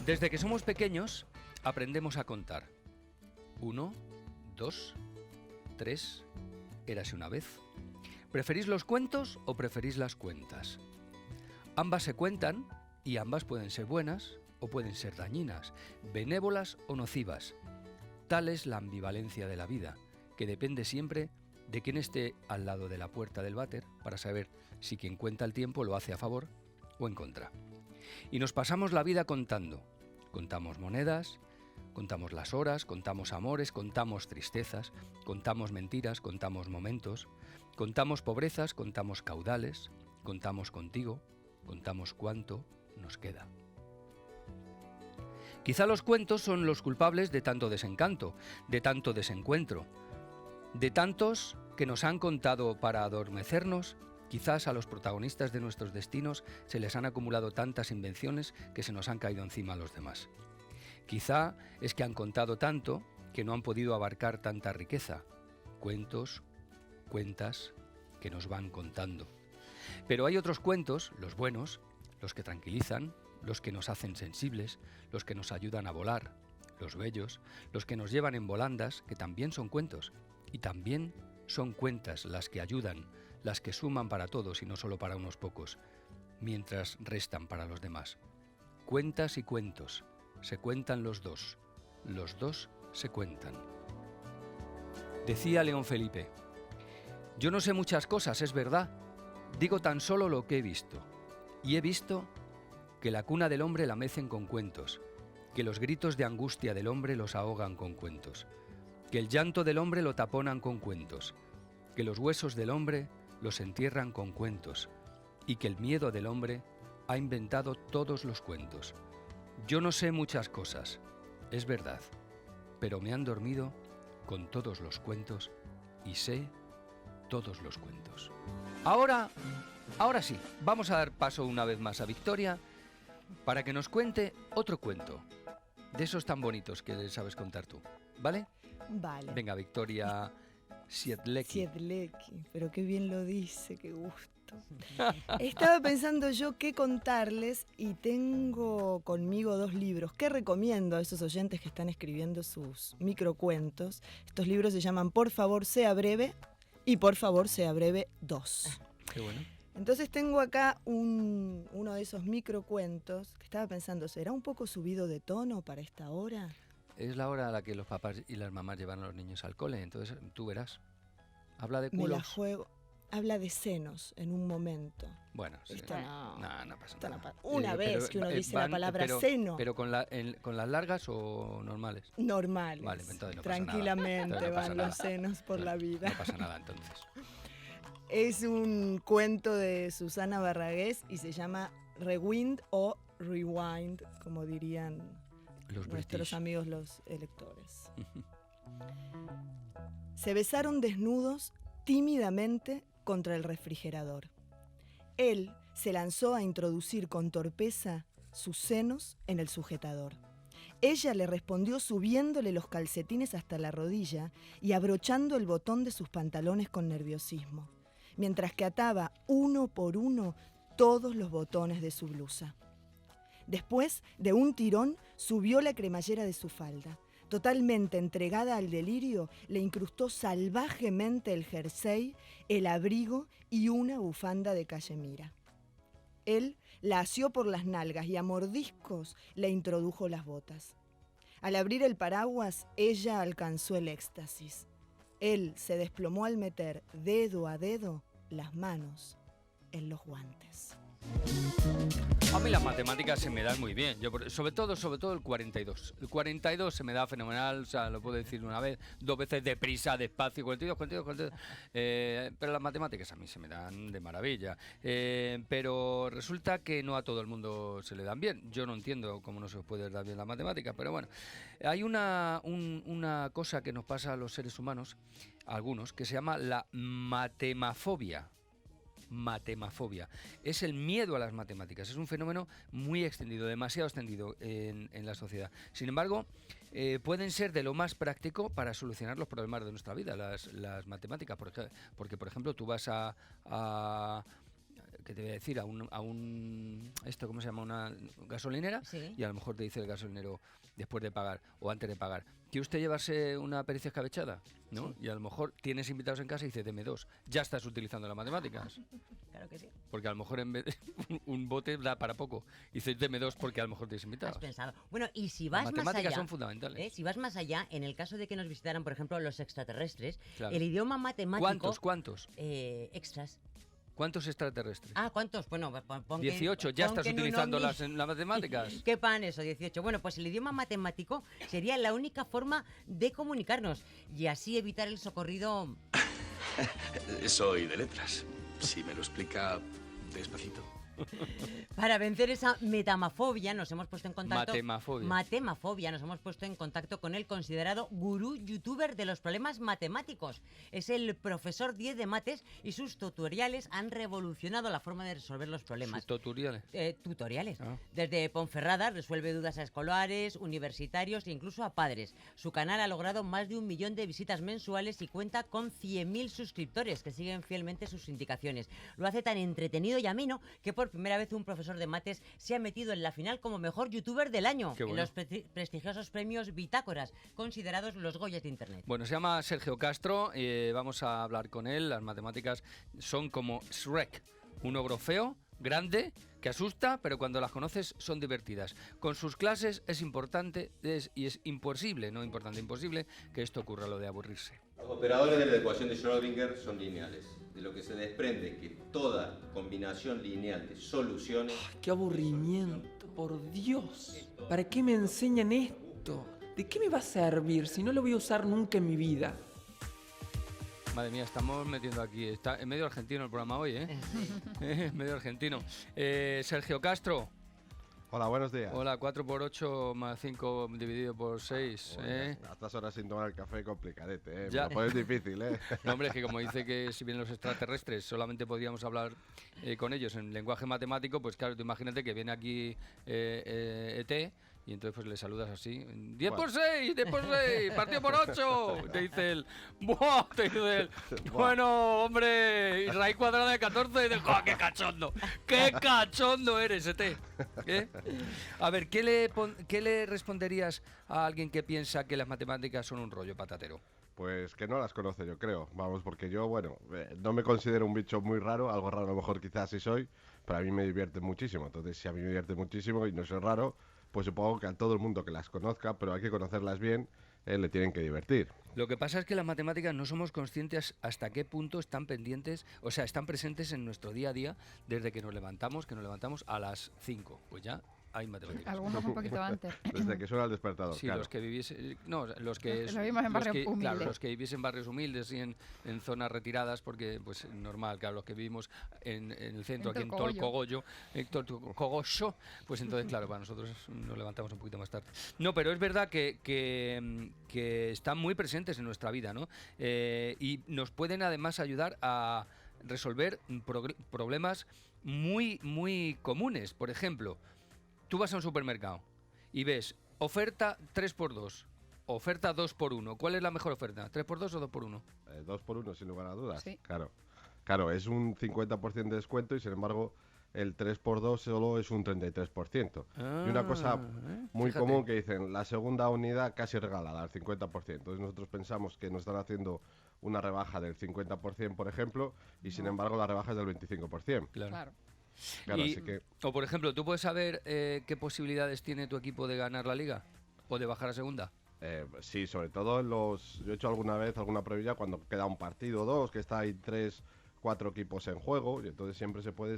Desde que somos pequeños aprendemos a contar. 1, 2, 3, érase una vez. ¿Preferís los cuentos o preferís las cuentas? Ambas se cuentan y ambas pueden ser buenas o pueden ser dañinas, benévolas o nocivas. Tal es la ambivalencia de la vida, que depende siempre de quién esté al lado de la puerta del váter para saber si quien cuenta el tiempo lo hace a favor o en contra. Y nos pasamos la vida contando. Contamos monedas, contamos las horas, contamos amores, contamos tristezas, contamos mentiras, contamos momentos, contamos pobrezas, contamos caudales, contamos contigo, contamos cuánto nos queda. Quizá los cuentos son los culpables de tanto desencanto, de tanto desencuentro, de tantos que nos han contado para adormecernos. Quizás a los protagonistas de nuestros destinos se les han acumulado tantas invenciones que se nos han caído encima a los demás. Quizá es que han contado tanto que no han podido abarcar tanta riqueza. Cuentos, cuentas que nos van contando. Pero hay otros cuentos, los buenos, los que tranquilizan, los que nos hacen sensibles, los que nos ayudan a volar, los bellos, los que nos llevan en volandas, que también son cuentos. Y también son cuentas las que ayudan, las que suman para todos y no solo para unos pocos, mientras restan para los demás. Cuentas y cuentos, se cuentan los dos se cuentan. Decía León Felipe: yo no sé muchas cosas, es verdad, digo tan solo lo que he visto. Y he visto que la cuna del hombre la mecen con cuentos, que los gritos de angustia del hombre los ahogan con cuentos, que el llanto del hombre lo taponan con cuentos, que los huesos del hombre los entierran con cuentos, y que el miedo del hombre ha inventado todos los cuentos. Yo no sé muchas cosas, es verdad, pero me han dormido con todos los cuentos y sé todos los cuentos. Ahora sí, vamos a dar paso una vez más a Victoria para que nos cuente otro cuento, de esos tan bonitos que sabes contar tú, ¿vale? Vale. Venga, Victoria Siedlecki. Siedlecki, pero qué bien lo dice, qué gusto. Estaba pensando yo qué contarles y tengo conmigo 2 libros que recomiendo a esos oyentes que están escribiendo sus microcuentos. Estos libros se llaman Por favor sea breve y Por favor sea breve 2. Qué bueno. Entonces tengo acá uno de esos microcuentos que estaba pensando, ¿será un poco subido de tono para esta hora? Es la hora a la que los papás y las mamás llevan a los niños al cole, entonces tú verás. Habla de Me la culos. juego. Habla de senos en un momento. Bueno, sí. Esto no. No pasa nada. Una vez que uno dice la palabra seno. ¿Pero con las largas o normales? Normales. Vale, entonces no pasa tranquilamente nada. No pasa van nada. los senos por la vida. No pasa nada entonces. Es un cuento de Susana Barragués y se llama Rewind o Rewind, como dirían Los nuestros British. amigos los electores. Se besaron desnudos tímidamente contra el refrigerador. Él se lanzó a introducir con torpeza sus senos en el sujetador. Ella le respondió subiéndole los calcetines hasta la rodilla y abrochando el botón de sus pantalones con nerviosismo, mientras que ataba uno por uno todos los botones de su blusa. Después, de un tirón, subió la cremallera de su falda. Totalmente entregada al delirio, le incrustó salvajemente el jersey, el abrigo y una bufanda de cachemira. Él la asió por las nalgas y a mordiscos le introdujo las botas. Al abrir el paraguas, ella alcanzó el éxtasis. Él se desplomó al meter dedo a dedo las manos en los guantes. A mí las matemáticas se me dan muy bien. Yo, sobre todo el 42. El 42 se me da fenomenal, o sea, lo puedo decir una vez, 2 veces deprisa, despacio, 42. Pero las matemáticas a mí se me dan de maravilla. Pero resulta que no a todo el mundo se le dan bien. Yo no entiendo cómo no se puede dar bien las matemáticas, pero bueno. Hay una cosa que nos pasa a los seres humanos, a algunos, que se llama la matemafobia. Matemafobia. Es el miedo a las matemáticas. Es un fenómeno muy extendido, demasiado extendido en la sociedad. Sin embargo, pueden ser de lo más práctico para solucionar los problemas de nuestra vida, las matemáticas. Porque, por ejemplo, tú vas que te voy a decir, a un esto, ¿cómo se llama? Una gasolinera, Sí. y a lo mejor te dice el gasolinero después de pagar o antes de pagar, ¿quiere usted llevarse una pericia escabechada? ¿No? Sí. Y a lo mejor tienes invitados en casa y dice, deme 2. Ya estás utilizando las matemáticas. Claro que sí. Porque a lo mejor en vez de un bote da para poco. Y dices, deme 2 porque a lo mejor tienes invitados. Has pensado. Bueno, y si Las vas más matemáticas allá, son fundamentales. si vas más allá, en el caso de que nos visitaran, por ejemplo, los extraterrestres, Claro. el idioma matemático... ¿Cuántos? Extras. ¿Cuántos extraterrestres? Ah, ¿cuántos? Bueno, pon que- 18, ya pon estás que en un utilizando ovni- las matemáticas. ¿Qué pan eso, 18? Bueno, pues el idioma matemático sería la única forma de comunicarnos y así evitar el socorrido. Soy de letras. Si me lo explica despacito. Para vencer esa metamafobia nos hemos puesto en contacto... Matemafobia. Nos hemos puesto en contacto con el considerado gurú youtuber de los problemas matemáticos. Es el profesor 10 de mates y sus tutoriales han revolucionado la forma de resolver los problemas. Sus tutoriales. Tutoriales. Ah. Desde Ponferrada resuelve dudas a escolares, universitarios e incluso a padres. Su canal ha logrado más de 1 millón de visitas mensuales y cuenta con 100.000 suscriptores que siguen fielmente sus indicaciones. Lo hace tan entretenido y ameno que por primera vez un profesor de mates se ha metido en la final como mejor youtuber del año Qué bueno. en los prestigiosos premios Bitácoras, considerados los Goyas de Internet. Bueno, se llama Sergio Castro, vamos a hablar con él. Las matemáticas son como Shrek, un ogro feo, grande, que asusta, pero cuando las conoces son divertidas. Con sus clases es importante y es imposible, no importante, imposible que esto ocurra, lo de aburrirse. Los operadores de la ecuación de Schrödinger son lineales, de lo que se desprende que toda combinación lineal de soluciones... ¡Qué aburrimiento, por Dios! ¿Para qué me enseñan esto? ¿De qué me va a servir si no lo voy a usar nunca en mi vida? Madre mía, estamos metiendo aquí, está en medio argentino el programa hoy, ¿eh? Medio argentino. Sergio Castro. Hola, buenos días. Hola, 4 por 8 más 5 dividido por 6, ¿eh? A estas horas sin tomar el café complicadete, ¿eh? Ya. Me lo pones difícil, ¿eh? No, hombre, es que como dice que si vienen los extraterrestres solamente podríamos hablar con ellos en lenguaje matemático, pues claro, tú imagínate que viene aquí ET y entonces pues le saludas así, 10 por 6, 10 por 6, partido por 8, te dice él, ¡buah! Te dice él, bueno, hombre, y raíz cuadrada de 14, y de, ¡oh, qué cachondo! ¡Qué cachondo eres, ET! ¿Eh? A ver, ¿qué le responderías a alguien que piensa que las matemáticas son un rollo patatero? Pues que no las conoce, yo creo. Vamos, porque yo, bueno, no me considero un bicho muy raro, algo raro a lo mejor quizás sí soy, pero a mí me divierte muchísimo. Entonces, si a mí me divierte muchísimo y no soy raro, pues supongo que a todo el mundo que las conozca, pero hay que conocerlas bien, le tienen que divertir. Lo que pasa es que las matemáticas no somos conscientes hasta qué punto están pendientes, o sea, están presentes en nuestro día a día desde que nos levantamos a las 5. Pues ya hay matemáticas. Algunos un poquito antes. Desde que suena el despertador, Sí, claro. los que viviesen, no, los que Lo vimos en barrios claro, humildes. los que viviesen en barrios humildes y en zonas retiradas, porque pues normal, claro, los que vivimos en el centro, aquí en Tolcogollo, pues entonces claro, para nosotros nos levantamos un poquito más tarde. No, pero es verdad que están muy presentes en nuestra vida, ¿no? Y nos pueden además ayudar a resolver problemas muy, muy comunes. Por ejemplo, tú vas a un supermercado y ves oferta 3x2, oferta 2x1. ¿Cuál es la mejor oferta? ¿3x2 o 2x1? 2x1, sin lugar a dudas. Sí. Claro, es un 50% de descuento y sin embargo el 3x2 solo es un 33%. Y una cosa muy fíjate. común que dicen, la segunda unidad casi regalada, al 50%. Entonces nosotros pensamos que nos están haciendo una rebaja del 50%, por ejemplo, y sin embargo la rebaja es del 25%. Claro. Claro, Y- así que O por ejemplo, ¿tú puedes saber qué posibilidades tiene tu equipo de ganar la liga? ¿O de bajar a segunda? sí, sobre todo en los... Yo he hecho alguna vez alguna prueba cuando queda un partido o dos, que está ahí 3, 4 equipos en juego, y entonces siempre se puede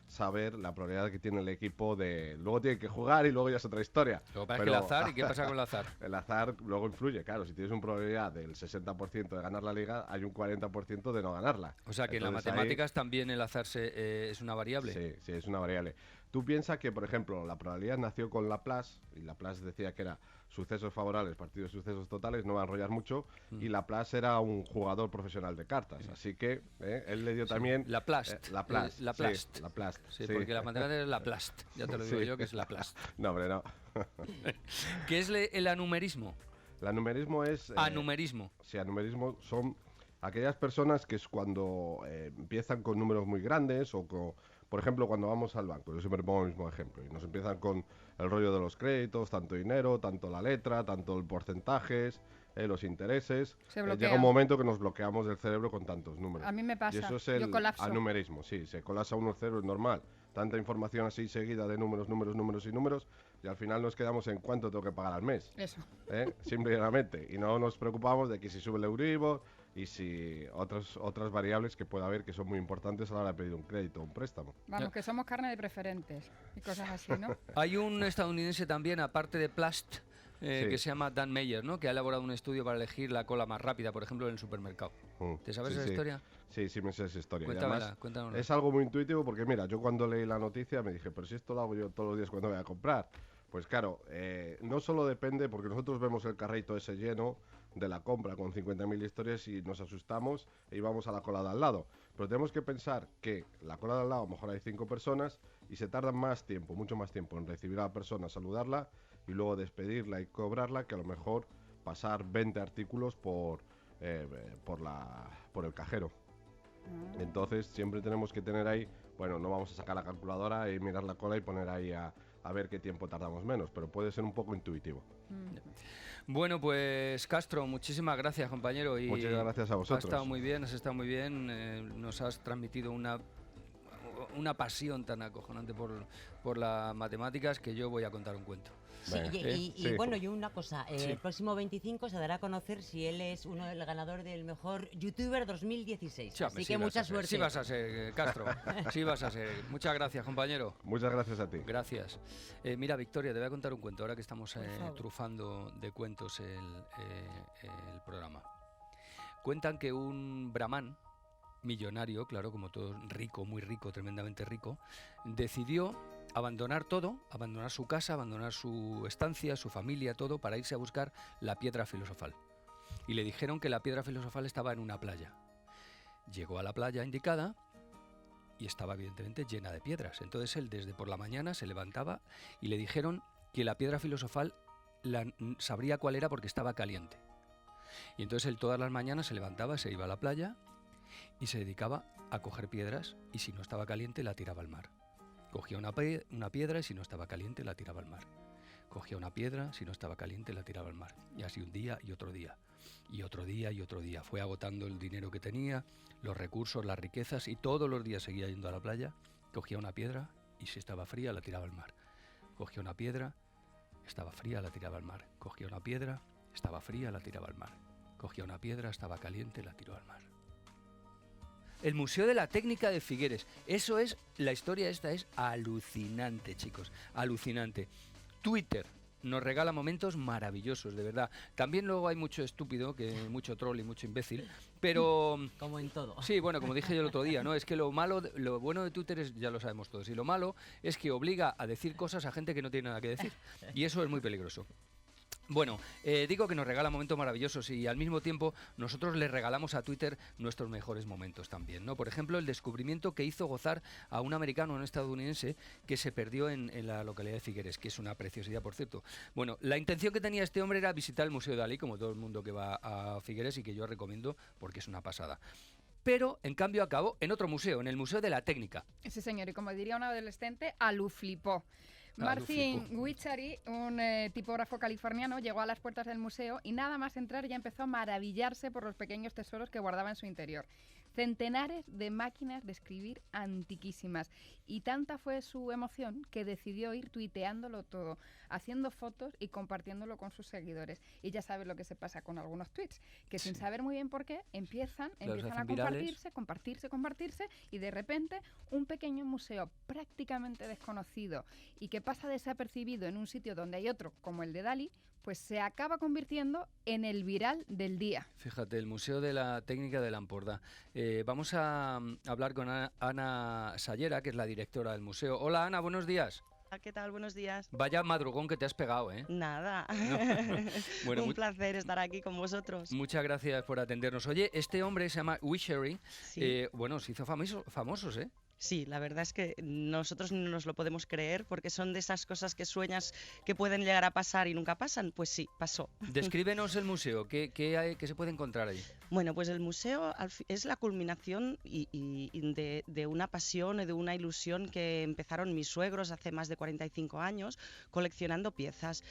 saber la probabilidad que tiene el equipo de... Luego tiene que jugar y luego ya es otra historia. Lo que pasa es que el azar, ¿y qué pasa con el azar? El azar luego influye, claro. Si tienes una probabilidad del 60% de ganar la liga, hay un 40% de no ganarla. O sea que en las Entonces, ahí- matemáticas también el azar es una variable. Sí, es una variable. Tú piensas que, por ejemplo, la probabilidad nació con Laplace, y Laplace decía que era sucesos favorables, partidos de sucesos totales, no va a enrollar mucho, y Laplace era un jugador profesional de cartas, así que él le dio también... Laplace. Laplace, Laplace. sí, Laplace, Sí, sí. porque la matemática es Laplace. Ya te lo digo Sí. yo que es Laplace. No, hombre, no. ¿Qué es el anumerismo? El anumerismo es... Anumerismo. Sí, anumerismo son aquellas personas que es cuando empiezan con números muy grandes o con, por ejemplo, cuando vamos al banco, yo siempre pongo el mismo ejemplo, y nos empiezan con el rollo de los créditos, tanto dinero, tanto la letra, tanto el porcentajes, los intereses. Llega un momento que nos bloqueamos del cerebro con tantos números. A mí me pasa, y eso es yo el colapso. anumerismo, sí, se colapsa uno el cerebro, es normal. Tanta información así seguida de números, números, números y números, y al final nos quedamos en cuánto tengo que pagar al mes. Eso. Simple y llanamente. Y no nos preocupamos de que si sube el Euribor y si otras variables que pueda haber que son muy importantes a la hora de pedir un crédito o un préstamo. Vamos, que somos carne de preferentes y cosas así, ¿no? Hay un estadounidense también, aparte de Plast, Sí. que se llama Dan Meyer, ¿no? Que ha elaborado un estudio para elegir la cola más rápida, por ejemplo, en el supermercado. ¿Te sabes esa historia? Sí, sí me sé esa historia. Cuéntamela. Es algo muy intuitivo porque, mira, yo cuando leí la noticia me dije, pero si esto lo hago yo todos los días cuando voy a comprar. Pues claro, no solo depende, porque nosotros vemos el carrito ese lleno de la compra con 50.000 historias y nos asustamos y vamos a la cola de al lado. Pero tenemos que pensar que la cola de al lado, a lo mejor hay 5 personas y se tarda más tiempo, mucho más tiempo en recibir a la persona, saludarla y luego despedirla y cobrarla, que a lo mejor pasar 20 artículos por el cajero. Entonces siempre tenemos que tener ahí, bueno, no vamos a sacar la calculadora y mirar la cola y poner ahí a ver qué tiempo tardamos menos, pero puede ser un poco intuitivo. Bueno, pues Castro, muchísimas gracias, compañero. Y muchas gracias a vosotros. Has estado muy bien, nos has transmitido una pasión tan acojonante por las matemáticas que yo voy a contar un cuento. Sí, y bueno, y una cosa, el próximo 25 se dará a conocer si él es el ganador del mejor youtuber 2016. Sí, así que mucha suerte. Sí vas a ser, Castro, sí vas a ser. Muchas gracias, compañero. Muchas gracias a ti. Gracias. Mira, Victoria, te voy a contar un cuento, ahora que estamos trufando de cuentos el programa. Cuentan que un brahman millonario, claro, como todo rico, muy rico, tremendamente rico, decidió abandonar todo, abandonar su casa, abandonar su estancia, su familia, todo, para irse a buscar la piedra filosofal. Y le dijeron que la piedra filosofal estaba en una playa. Llegó a la playa indicada y estaba evidentemente llena de piedras. Entonces él desde por la mañana se levantaba y le dijeron que la piedra filosofal sabría cuál era porque estaba caliente. Y entonces él todas las mañanas se levantaba, se iba a la playa y se dedicaba a coger piedras y si no estaba caliente la tiraba al mar. Cogía una piedra y si no estaba caliente la tiraba al mar. Cogía una piedra, si no estaba caliente la tiraba al mar. Y así un día y otro día. Y otro día y otro día. Fue agotando el dinero que tenía, los recursos, las riquezas y todos los días seguía yendo a la playa. Cogía una piedra y si estaba fría la tiraba al mar. Cogía una piedra, estaba fría, la tiraba al mar. Cogía una piedra, estaba fría, la tiraba al mar. Cogía una piedra, estaba caliente, la tiró al mar. El Museo de la Técnica de Figueres. Eso es, la historia esta es alucinante, chicos, alucinante. Twitter nos regala momentos maravillosos, de verdad. También luego hay mucho estúpido, mucho troll y mucho imbécil, pero... Como en todo. Sí, bueno, como dije yo el otro día, ¿no? Es que lo bueno de Twitter es, ya lo sabemos todos, y lo malo es que obliga a decir cosas a gente que no tiene nada que decir. Y eso es muy peligroso. Bueno, digo que nos regala momentos maravillosos y al mismo tiempo nosotros le regalamos a Twitter nuestros mejores momentos también, ¿no? Por ejemplo, el descubrimiento que hizo gozar a un americano, un estadounidense, que se perdió en la localidad de Figueres, que es una preciosidad, por cierto. Bueno, la intención que tenía este hombre era visitar el Museo de Dalí, como todo el mundo que va a Figueres y que yo recomiendo porque es una pasada. Pero, en cambio, acabó en otro museo, en el Museo de la Técnica. Sí, señor, y como diría un adolescente, aluflipó. Marcin Wichary, un tipógrafo californiano, llegó a las puertas del museo y nada más entrar ya empezó a maravillarse por los pequeños tesoros que guardaba en su interior. Centenares de máquinas de escribir antiquísimas. Y tanta fue su emoción que decidió ir tuiteándolo todo, haciendo fotos y compartiéndolo con sus seguidores. Y ya sabes lo que se pasa con algunos tweets, que sin saber muy bien por qué, empiezan a compartirse y de repente un pequeño museo prácticamente desconocido y que pasa desapercibido en un sitio donde hay otro, como el de Dalí, pues se acaba convirtiendo en el viral del día. Fíjate, el Museo de la Técnica de l'Empordà. Vamos a hablar con Ana Sallera, que es la directora del museo. Hola, Ana, buenos días. ¿Qué tal? Buenos días. Vaya madrugón que te has pegado, ¿eh? Nada. No. Bueno, un placer estar aquí con vosotros. Muchas gracias por atendernos. Oye, este hombre se llama Wichary. Sí. Bueno, se hizo famosos, ¿eh? Sí, la verdad es que nosotros no nos lo podemos creer porque son de esas cosas que sueñas que pueden llegar a pasar y nunca pasan. Pues sí, pasó. Descríbenos el museo, ¿qué se puede encontrar ahí? Bueno, pues el museo es la culminación de una pasión y de una ilusión que empezaron mis suegros hace más de 45 años coleccionando piezas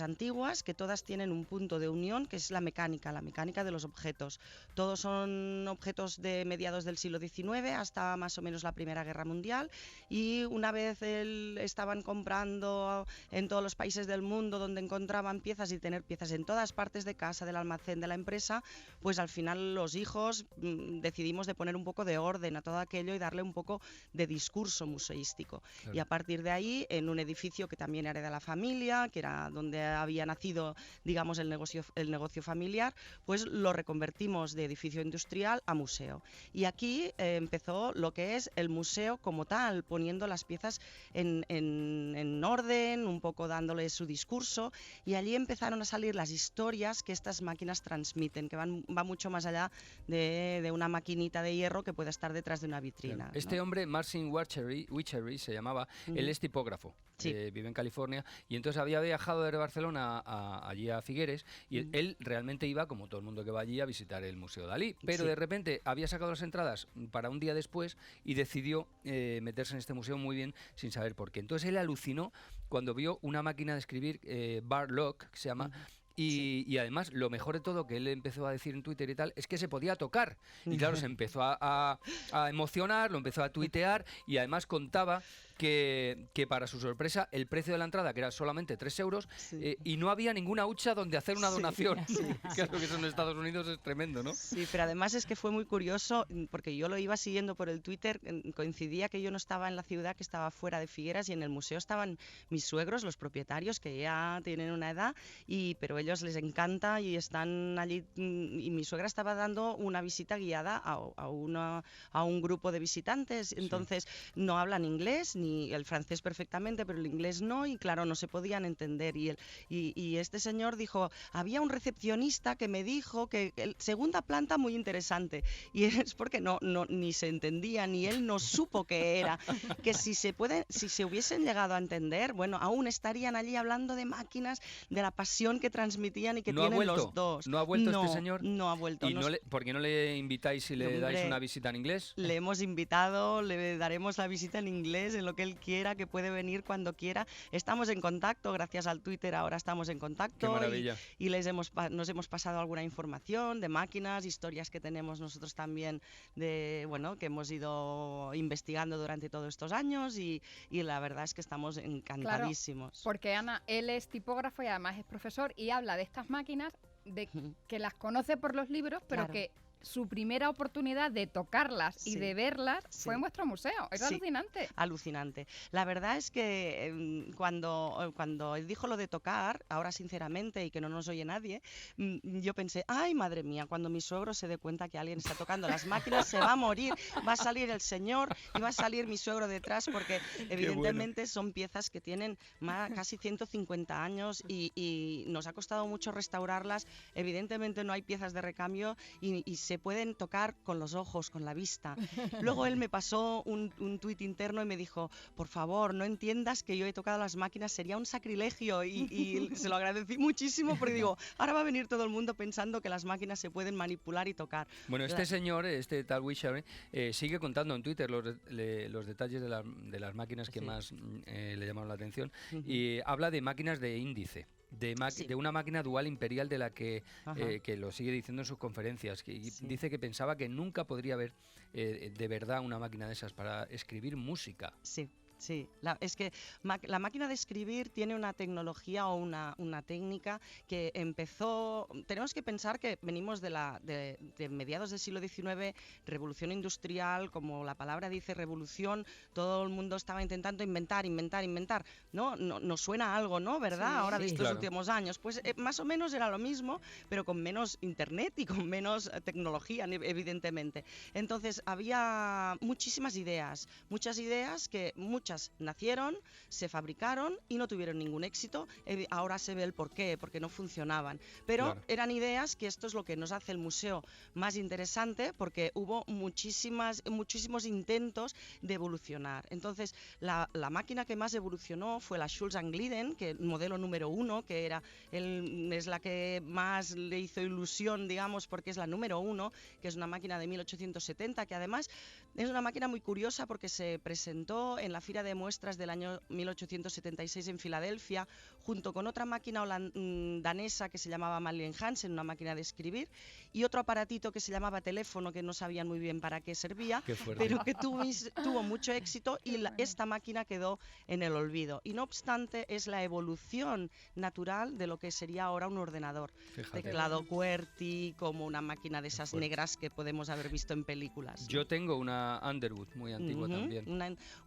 antiguas que todas tienen un punto de unión que es la mecánica de los objetos. Todos son objetos de mediados del siglo XIX hasta más o menos la Primera Guerra Mundial, y una vez estaban comprando en todos los países del mundo donde encontraban piezas y tener piezas en todas partes de casa, del almacén, de la empresa, pues al final los hijos decidimos de poner un poco de orden a todo aquello y darle un poco de discurso museístico. Claro. Y a partir de ahí, en un edificio que también era de la familia, que era donde había nacido, digamos, el negocio familiar, pues lo reconvertimos de edificio industrial a museo. Y aquí empezó lo que es el museo como tal, poniendo las piezas en orden, un poco dándole su discurso, y allí empezaron a salir las historias que estas máquinas transmiten, que va mucho más allá de una maquinita de hierro que puede estar detrás de una vitrina. Este hombre, Marcin Wichery se llamaba, él es tipógrafo, sí. Vive en California, y entonces había viajado desde Barcelona allí a Figueres, y él realmente iba, como todo el mundo que va allí, a visitar el Museo Dalí, pero sí. de repente había sacado las entradas para un día después y decidió meterse en este museo muy bien sin saber por qué. Entonces él alucinó cuando vio una máquina de escribir, Bar-Lock, que se llama, y además lo mejor de todo que él empezó a decir en Twitter y tal es que se podía tocar, y claro, se empezó a emocionar, lo empezó a tuitear, y además contaba que para su sorpresa el precio de la entrada, que era solamente 3 euros, sí. Y no había ninguna hucha donde hacer una donación. Sí, sí, claro, que eso en Estados Unidos es tremendo, ¿no? Sí, pero además es que fue muy curioso porque yo lo iba siguiendo por el Twitter, coincidía que yo no estaba en la ciudad, que estaba fuera de Figueras, y en el museo estaban mis suegros, los propietarios, que ya tienen una edad, pero ellos les encanta y están allí, y mi suegra estaba dando una visita guiada a un grupo de visitantes, entonces sí. No hablan inglés ni el francés perfectamente, pero el inglés no, y claro, no se podían entender, y este señor dijo, había un recepcionista que me dijo que segunda planta muy interesante, y es porque no ni se entendía, ni él no supo qué era, que si se hubiesen llegado a entender, bueno, aún estarían allí hablando de máquinas, de la pasión que transmitían y que tienen los dos. ¿No ha vuelto este señor? No ha vuelto. ¿Y por qué no le invitáis y le dais una visita en inglés? Le hemos invitado, le daremos la visita en inglés, en lo que él quiera, que puede venir cuando quiera. Estamos en contacto, gracias al Twitter ahora estamos en contacto. Qué maravilla. Y nos hemos pasado alguna información de máquinas, historias que tenemos nosotros también, que hemos ido investigando durante todos estos años, y la verdad es que estamos encantadísimos. Claro, porque Ana, él es tipógrafo y además es profesor, y habla de estas máquinas, que las conoce por los libros, pero claro. Que su primera oportunidad de tocarlas sí. Y de verlas fue en vuestro museo. Es alucinante. Alucinante. La verdad es que cuando él dijo lo de tocar, ahora sinceramente, y que no nos oye nadie, yo pensé, ay, madre mía, cuando mi suegro se dé cuenta que alguien está tocando las máquinas, se va a morir, va a salir el señor y va a salir mi suegro detrás, porque evidentemente son piezas que tienen casi 150 años y nos ha costado mucho restaurarlas. Evidentemente no hay piezas de recambio y se pueden tocar con los ojos, con la vista. Luego él me pasó un tuit interno y me dijo, por favor, no entiendas que yo he tocado las máquinas, sería un sacrilegio, y se lo agedecí muchísimo, porque digo, ahora va a venir todo el mundo pensando que las máquinas se pueden manipular y tocar. Bueno, este señor, este tal Wichery, sigue contando en Twitter los detalles de las máquinas que más le llamaron la atención, y habla de máquinas de índice. De una máquina dual imperial de la que lo sigue diciendo en sus conferencias, dice que pensaba que nunca podría haber de verdad una máquina de esas para escribir música. Sí, es que la máquina de escribir tiene una tecnología o una técnica que empezó. Tenemos que pensar que venimos de mediados del siglo XIX, revolución industrial, como la palabra dice, revolución, todo el mundo estaba intentando inventar, ¿no? Nos suena algo, ¿no? ¿Verdad? Sí, ahora de estos últimos años. Pues más o menos era lo mismo, pero con menos internet y con menos tecnología, evidentemente. Entonces había muchas ideas muchas nacieron, se fabricaron y no tuvieron ningún éxito. Ahora se ve el porqué, porque no funcionaban. Pero eran ideas, que esto es lo que nos hace el museo más interesante, porque hubo muchísimos intentos de evolucionar. Entonces, la máquina que más evolucionó fue la Schulz & Glidden, que modelo número 1, que es la que más le hizo ilusión, digamos, porque es la número 1, que es una máquina de 1870, que además es una máquina muy curiosa porque se presentó en la Fira de Muestras del año 1876 en Filadelfia, junto con otra máquina danesa que se llamaba Malin Hansen, una máquina de escribir, y otro aparatito que se llamaba teléfono, que no sabían muy bien para qué servía, pero que tuvo mucho éxito, y esta máquina quedó en el olvido. Y no obstante, es la evolución natural de lo que sería ahora un ordenador. Fíjate. Teclado QWERTY, como una máquina de esas negras que podemos haber visto en películas. Yo tengo una Underwood muy antigua también.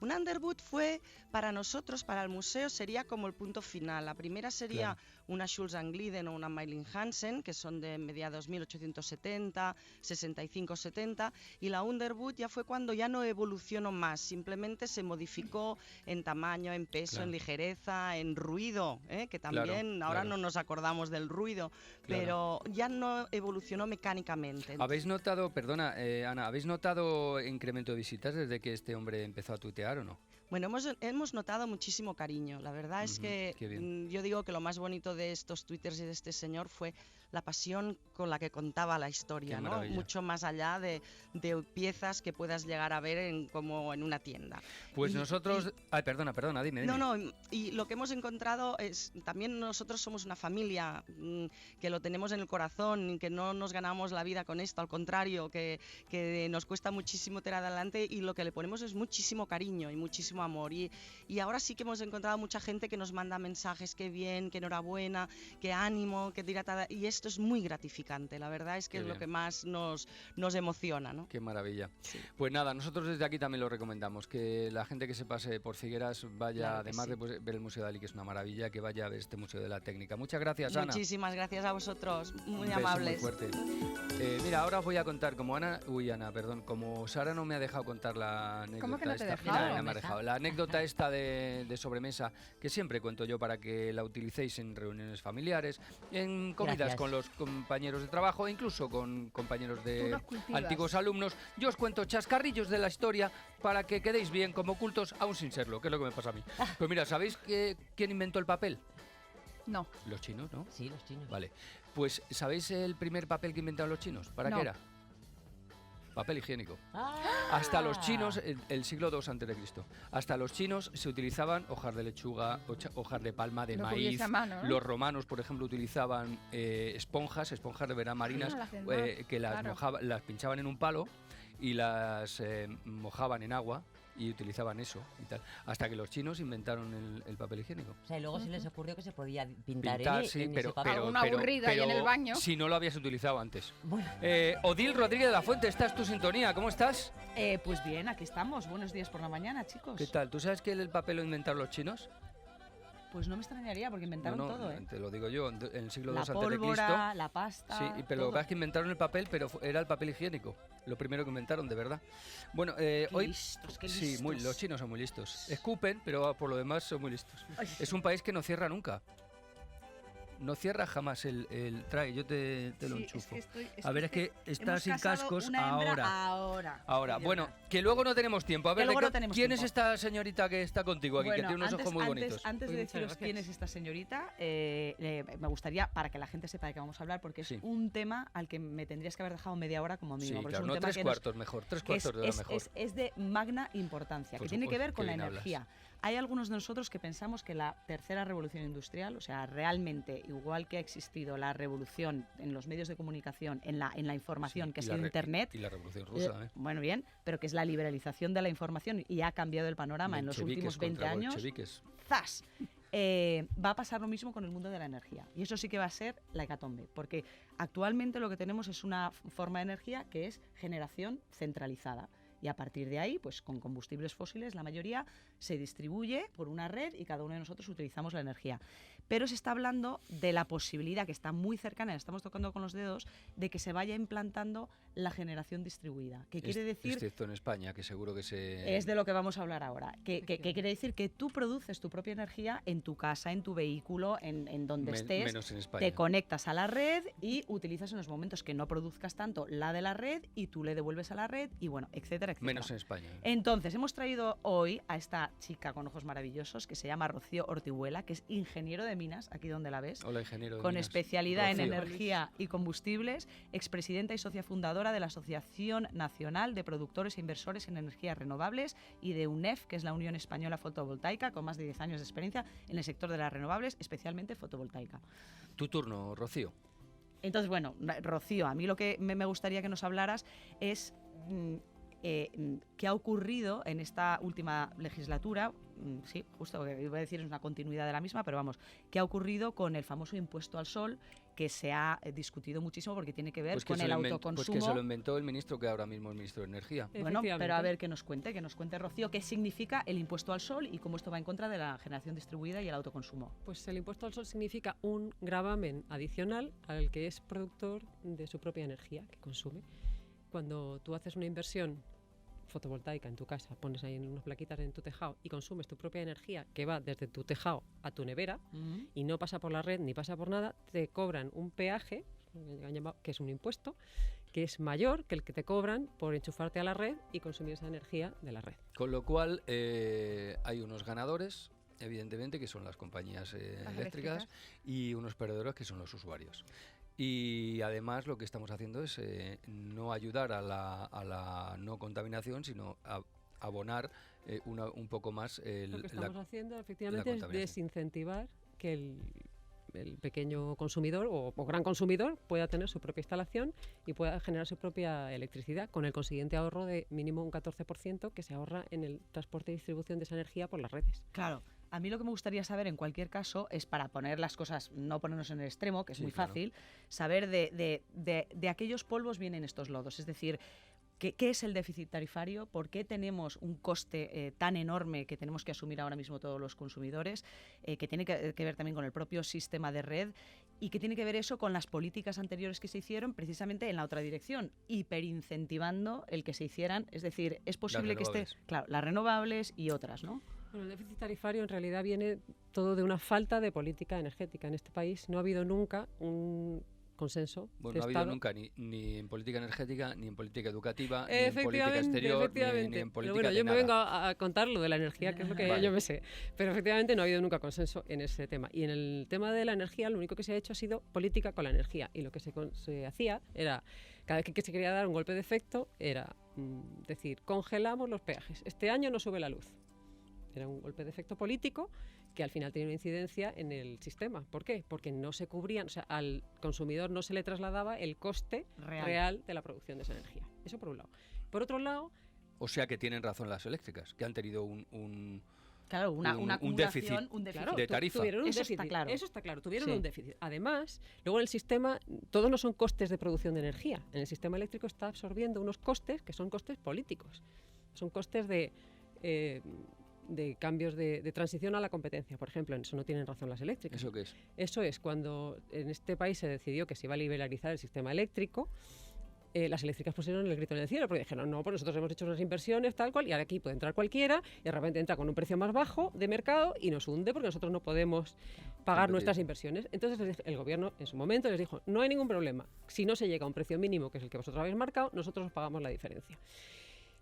Una Underwood fue, para nosotros, para el museo, sería como el punto final. La primera sería una Schulz & Glidden o una Malin Hansen, que son de mediados 1870, 65-70, y la Underwood ya fue cuando ya no evolucionó más, simplemente se modificó en tamaño, en peso, en ligereza, en ruido, que también ahora no nos acordamos del ruido, pero ya no evolucionó mecánicamente. ¿Habéis notado, perdona, Ana, ¿habéis notado incremento de visitas desde que este hombre empezó a tuitear o no? Bueno, hemos notado muchísimo cariño. La verdad es que yo digo que lo más bonito de estos twitters y de este señor fue la pasión con la que contaba la historia, ¿no? Mucho más allá de piezas que puedas llegar a ver como en una tienda. Pues nosotros... perdona, dime. No, y lo que hemos encontrado es, también nosotros somos una familia que lo tenemos en el corazón, que no nos ganamos la vida con esto, al contrario, que nos cuesta muchísimo tirar adelante, y lo que le ponemos es muchísimo cariño y muchísimo amor. Y ahora sí que hemos encontrado mucha gente que nos manda mensajes, que bien, que enhorabuena, que ánimo, que dilatada, y esto es muy gratificante. La verdad es que es lo que más nos emociona, ¿no? Qué maravilla. Sí. Pues nada, nosotros desde aquí también lo recomendamos, que la gente que se pase por Figueras vaya, además de ver el Museo Dalí, que es una maravilla, que vaya a ver este Museo de la Técnica. Muchas gracias, Ana. Muchísimas gracias a vosotros, muy Un amables. beso muy fuerte. Mira, ahora os voy a contar, como Sara no me ha dejado contar la anécdota. ¿Cómo que no te he dejado? Mira, me ha dejado. La anécdota esta de sobremesa, que siempre cuento yo para que la utilicéis en reuniones familiares, en comidas con los compañeros de trabajo, incluso con compañeros de antiguos alumnos. Yo os cuento chascarrillos de la historia para que quedéis bien como cultos, aún sin serlo, que es lo que me pasa a mí. Pues mira, ¿sabéis quién inventó el papel? No. Los chinos, ¿no? Sí, los chinos. Vale. Pues ¿sabéis el primer papel que inventaron los chinos? ¿Para qué era? Papel higiénico. Hasta los chinos, el siglo II a.C., hasta los chinos se utilizaban hojas de lechuga, hojas de palma, de maíz. Mano, ¿eh? Los romanos, por ejemplo, utilizaban esponjas de verano marinas, que las pinchaban en un palo y las mojaban en agua y utilizaban eso y tal, hasta que los chinos inventaron el papel higiénico. O sea, y luego se les ocurrió que se podía pintar sí, en pero, ese papel. Una aburrida ahí en el baño. Si no lo habías utilizado antes. Bueno. Odil Rodríguez de la Fuente, esta es tu sintonía, ¿cómo estás? Pues bien, aquí estamos. Buenos días por la mañana, chicos. ¿Qué tal? ¿Tú sabes que el papel lo inventaron los chinos? Pues no me extrañaría, porque inventaron todo, ¿eh? Te lo digo yo, en el siglo II a.C. La pólvora, la pasta... Sí, pero lo que pasa es que inventaron el papel, pero era el papel higiénico. Lo primero que inventaron, de verdad. Bueno, hoy... Qué listos. Sí, los chinos son muy listos. Escupen, pero por lo demás son muy listos. Es un país que no cierra nunca. No cierra jamás trae, yo te lo enchufo. Es que está sin cascos ahora. Bueno, que luego no tenemos tiempo. A ver, ¿quién es esta señorita que está contigo aquí, que tiene unos ojos muy bonitos? Antes de deciros quién es esta señorita, me gustaría, para que la gente sepa de qué vamos a hablar, porque es un tema al que me tendrías que haber dejado media hora como mínimo. Sí, claro, no 3/4 mejor, 3/4 de la mejor. Es de magna importancia, que tiene que ver con la energía. Hay algunos de nosotros que pensamos que la tercera revolución industrial, o sea, realmente, igual que ha existido la revolución en los medios de comunicación, en la información, que ha sido Internet... Y la revolución rusa, Bueno, bien, pero que es la liberalización de la información y ha cambiado el panorama en los últimos 20 años. ¡Zas! Va a pasar lo mismo con el mundo de la energía. Y eso sí que va a ser la hecatombe, porque actualmente lo que tenemos es una forma de energía que es generación centralizada. Y Y a partir de ahí, pues con combustibles fósiles, la mayoría se distribuye por una red y cada uno de nosotros utilizamos la energía. Pero se está hablando de la posibilidad, que está muy cercana, estamos tocando con los dedos, de que se vaya implantando la generación distribuida. ¿Qué quiere decir? Excepto en España, que seguro que se... Es de lo que vamos a hablar ahora. ¿Qué quiere decir? Que tú produces tu propia energía en tu casa, en tu vehículo, en donde estés. Menos en España. Te conectas a la red y utilizas en los momentos que no produzcas tanto la de la red y tú le devuelves a la red y bueno, etcétera, etcétera. Menos en España. Entonces, hemos traído hoy a esta chica con ojos maravillosos que se llama Rocío Ortihuela, que es ingeniero de minas, aquí donde la ves. Hola, ingeniero de con minas. especialidad Rocío. en energía y combustibles, expresidenta y socia fundadora de la Asociación Nacional de Productores e Inversores en Energías Renovables y de UNEF, que es la Unión Española Fotovoltaica, con más de 10 años de experiencia en el sector de las renovables, especialmente fotovoltaica. Tu turno, Rocío. Entonces, bueno, Rocío, a mí lo que me gustaría que nos hablaras es qué ha ocurrido en esta última legislatura, sí, justo, iba a decir es una continuidad de la misma, pero vamos, qué ha ocurrido con el famoso impuesto al sol, que se ha discutido muchísimo porque tiene que ver con el autoconsumo. Pues que se lo inventó el ministro que ahora mismo es ministro de Energía. Bueno, pero a ver que nos cuente Rocío, qué significa el impuesto al sol y cómo esto va en contra de la generación distribuida y el autoconsumo. Pues el impuesto al sol significa un gravamen adicional al que es productor de su propia energía que consume. Cuando tú haces una inversión fotovoltaica en tu casa, pones ahí unas plaquitas en tu tejado y consumes tu propia energía que va desde tu tejado a tu nevera y no pasa por la red ni pasa por nada, te cobran un peaje, que es un impuesto, que es mayor que el que te cobran por enchufarte a la red y consumir esa energía de la red. Con lo cual hay unos ganadores, evidentemente, que son las compañías eléctricas, y unos perdedores, que son los usuarios. Y además lo que estamos haciendo es no ayudar a la no contaminación, sino a abonar un poco más lo que estamos haciendo efectivamente es desincentivar que el pequeño consumidor o gran consumidor pueda tener su propia instalación y pueda generar su propia electricidad, con el consiguiente ahorro de mínimo un 14% que se ahorra en el transporte y distribución de esa energía por las redes. Claro. A mí lo que me gustaría saber, en cualquier caso, es para poner las cosas, no ponernos en el extremo, que es muy fácil, saber de aquellos polvos vienen estos lodos. Es decir, ¿qué es el déficit tarifario? ¿Por qué tenemos un coste tan enorme que tenemos que asumir ahora mismo todos los consumidores? Que tiene que ver también con el propio sistema de red y que tiene que ver eso con las políticas anteriores que se hicieron precisamente en la otra dirección, hiperincentivando el que se hicieran. Es decir, es posible que esté... Claro, las renovables y otras, ¿no? Bueno, el déficit tarifario en realidad viene todo de una falta de política energética. En este país no ha habido nunca un consenso. Bueno, de no ha habido Estado. nunca ni en política energética, ni en política educativa, ni en política exterior, ni en política Pero bueno, de yo nada. me vengo a contar lo de la energía, que es lo que yo me sé. Pero efectivamente no ha habido nunca consenso en ese tema. Y en el tema de la energía, lo único que se ha hecho ha sido política con la energía. Y lo que se hacía era, cada vez que se quería dar un golpe de efecto, era decir, congelamos los peajes. Este año no sube la luz. Era un golpe de efecto político que al final tenía una incidencia en el sistema. ¿Por qué? Porque no se cubrían, o sea, al consumidor no se le trasladaba el coste real de la producción de esa energía. Eso por un lado. Por otro lado... O sea que tienen razón las eléctricas, que han tenido un déficit, de tarifa. Tuvieron un déficit. Eso está claro, tuvieron un déficit. Además, luego en el sistema, todos no son costes de producción de energía. En el sistema eléctrico está absorbiendo unos costes que son costes políticos. Son costes de cambios de transición a la competencia, por ejemplo. En eso no tienen razón las eléctricas. ¿Eso qué es? Eso es cuando en este país se decidió que se iba a liberalizar el sistema eléctrico. Las eléctricas pusieron el grito en el cielo porque dijeron, no, pues nosotros hemos hecho unas inversiones tal cual y ahora aquí puede entrar cualquiera y de repente entra con un precio más bajo de mercado y nos hunde porque nosotros no podemos pagar nuestras inversiones. Entonces el gobierno en su momento les dijo, no hay ningún problema, si no se llega a un precio mínimo, que es el que vosotros habéis marcado, nosotros os pagamos la diferencia.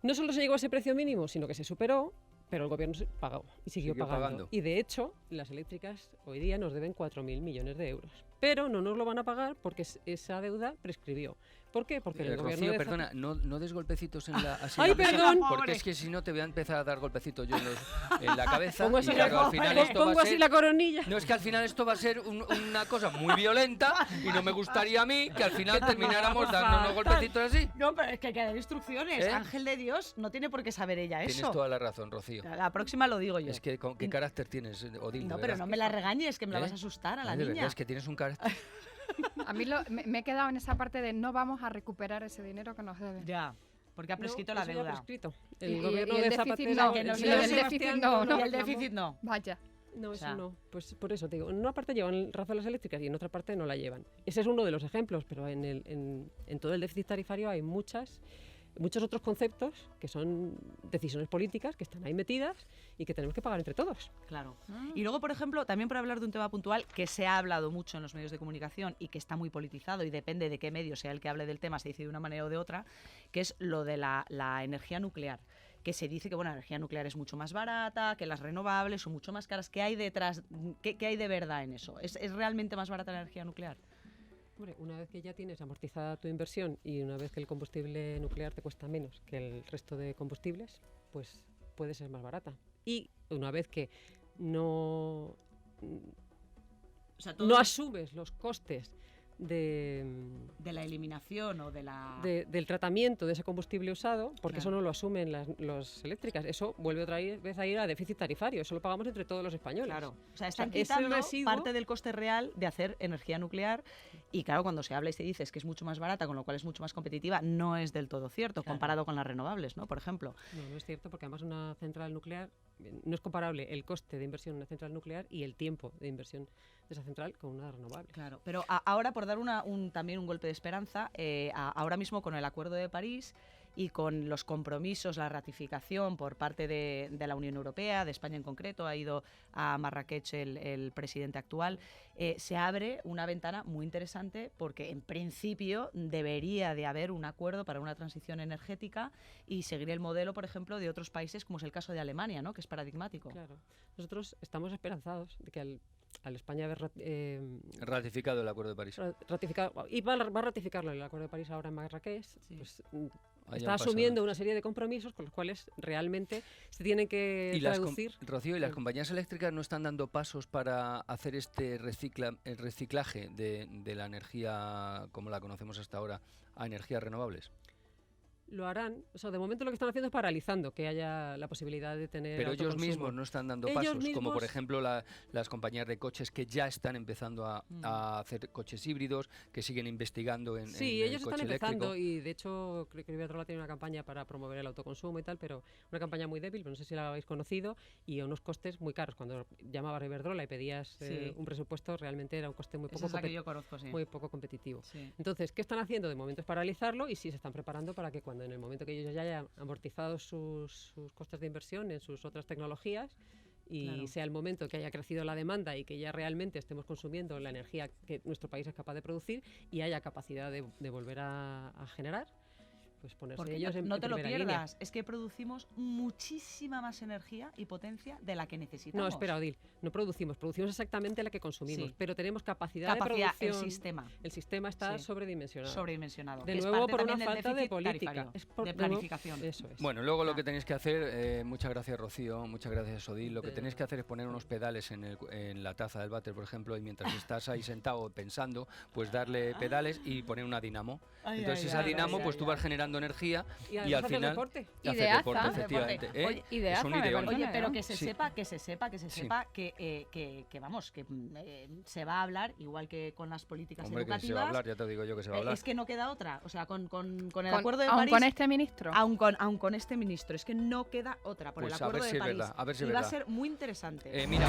No solo se llegó a ese precio mínimo, sino que se superó, pero el gobierno pagó y siguió pagando. Y de hecho, las eléctricas hoy día nos deben 4.000 millones de euros. Pero no nos lo van a pagar porque esa deuda prescribió. ¿Por qué? Porque el gobierno... Rocío, perdona, no des golpecitos en la... Así ¡Ay, en la mesa, perdón! Porque es que si no te voy a empezar a dar golpecitos yo en la cabeza. Pongo y claro, al final esto va a ser, la coronilla. No, es que al final esto va a ser una cosa muy violenta y no me gustaría a mí que al final termináramos dando unos golpecitos así. No, pero es que hay que dar instrucciones. Ángel de Dios, no tiene por qué saber ella eso. Tienes toda la razón, Rocío. La próxima lo digo yo. Es que, ¿qué carácter tienes, Odil? No, pero no me la regañes, que me la vas a asustar a la de niña. verdad, es que tienes un carácter... A mí me he quedado en esa parte de no vamos a recuperar ese dinero que nos deben. Ya. Porque ha prescrito la eso ya ha deuda. prescrito. Y El gobierno el de déficit Zapatero... no, que nos y dio el déficit no. Y el déficit no. Vaya. No, O eso sea, no. Pues por eso te digo, en una parte llevan razón las eléctricas y en otra parte no la llevan. Ese es uno de los ejemplos, pero en todo el déficit tarifario hay muchos otros conceptos que son decisiones políticas que están ahí metidas y que tenemos que pagar entre todos. Claro. Y luego, por ejemplo, también por hablar de un tema puntual que se ha hablado mucho en los medios de comunicación y que está muy politizado y depende de qué medio sea el que hable del tema, se dice de una manera o de otra, que es lo de la energía nuclear. Que se dice que la energía nuclear es mucho más barata, que las renovables son mucho más caras. ¿Qué hay detrás? ¿Qué hay de verdad en eso? ¿Es realmente más barata la energía nuclear? Hombre, una vez que ya tienes amortizada tu inversión y una vez que el combustible nuclear te cuesta menos que el resto de combustibles, pues puede ser más barata. Y una vez que no asumes los costes de la eliminación o del tratamiento de ese combustible usado, porque eso no lo asumen las eléctricas, eso vuelve otra vez a ir a déficit tarifario, eso lo pagamos entre todos los españoles. Claro, o sea, están quitando parte del coste real de hacer energía nuclear y claro, cuando se habla y se dice que es mucho más barata, con lo cual es mucho más competitiva, no es del todo cierto, comparado con las renovables, ¿no? Por ejemplo. No es cierto, porque además una central nuclear, no es comparable el coste de inversión en una central nuclear y el tiempo de inversión de esa central con una renovable. Claro, pero ahora por dar también un golpe de esperanza, ahora mismo con el Acuerdo de París y con los compromisos, la ratificación por parte de la Unión Europea, de España en concreto, ha ido a Marrakech el presidente actual, se abre una ventana muy interesante porque en principio debería de haber un acuerdo para una transición energética y seguir el modelo, por ejemplo, de otros países como es el caso de Alemania, ¿no? Que es paradigmático. Claro, nosotros estamos esperanzados de que al España haber ratificado el Acuerdo de París. Ratificado, y va a ratificarlo el Acuerdo de París ahora en Marrakech, pues está asumiendo una serie de compromisos con los cuales realmente se tienen que traducir. Rocío, ¿y las compañías eléctricas no están dando pasos para hacer este reciclaje de la energía como la conocemos hasta ahora a energías renovables? Lo harán, o sea, de momento lo que están haciendo es paralizando que haya la posibilidad de tener pero ellos autoconsumo. mismos no están dando pasos, como por ejemplo las compañías de coches que ya están empezando a hacer coches híbridos, que siguen investigando en ellos el coche están empezando eléctrico. y de hecho creo que Iberdrola tiene una campaña para promover el autoconsumo y tal, pero una campaña muy débil, pero no sé si la habéis conocido, y a unos costes muy caros. Cuando llamabas a Iberdrola y pedías un presupuesto, realmente era un coste muy poco, muy poco competitivo. Sí. Entonces, ¿qué están haciendo? De momento es paralizarlo y sí se están preparando para que cuando en el momento que ellos ya hayan amortizado sus costes de inversión en sus otras tecnologías y sea el momento que haya crecido la demanda y que ya realmente estemos consumiendo la energía que nuestro país es capaz de producir y haya capacidad de volver a generar, pues ponerse porque ellos no te lo pierdas, línea. Es que producimos muchísima más energía y potencia de la que necesitamos. No, espera, Odil, no producimos exactamente la que consumimos, pero tenemos capacidad de producción. El sistema está sobredimensionado. De nuevo, por una falta de política. De planificación. Eso es. Bueno, luego lo que tenéis que hacer, muchas gracias Rocío, muchas gracias Odil, lo que tenéis que hacer es poner unos pedales en la taza del váter, por ejemplo, y mientras estás ahí sentado pensando, pues darle pedales y poner una dinamo. Entonces esa dinamo, pues tú vas generando energía y al final deporte. deporte, efectivamente. Oye, Es un ideón. Oye, pero que se sepa que vamos, que se va a hablar igual que con las políticas educativas. Que se va a hablar, ya te digo yo que se va a hablar. Es que no queda otra, o sea, con el Acuerdo de París. Aún con este ministro. Aún con este ministro, es que no queda otra por el Acuerdo de París. A ver si es y verdad. Va a ser muy interesante. Mira.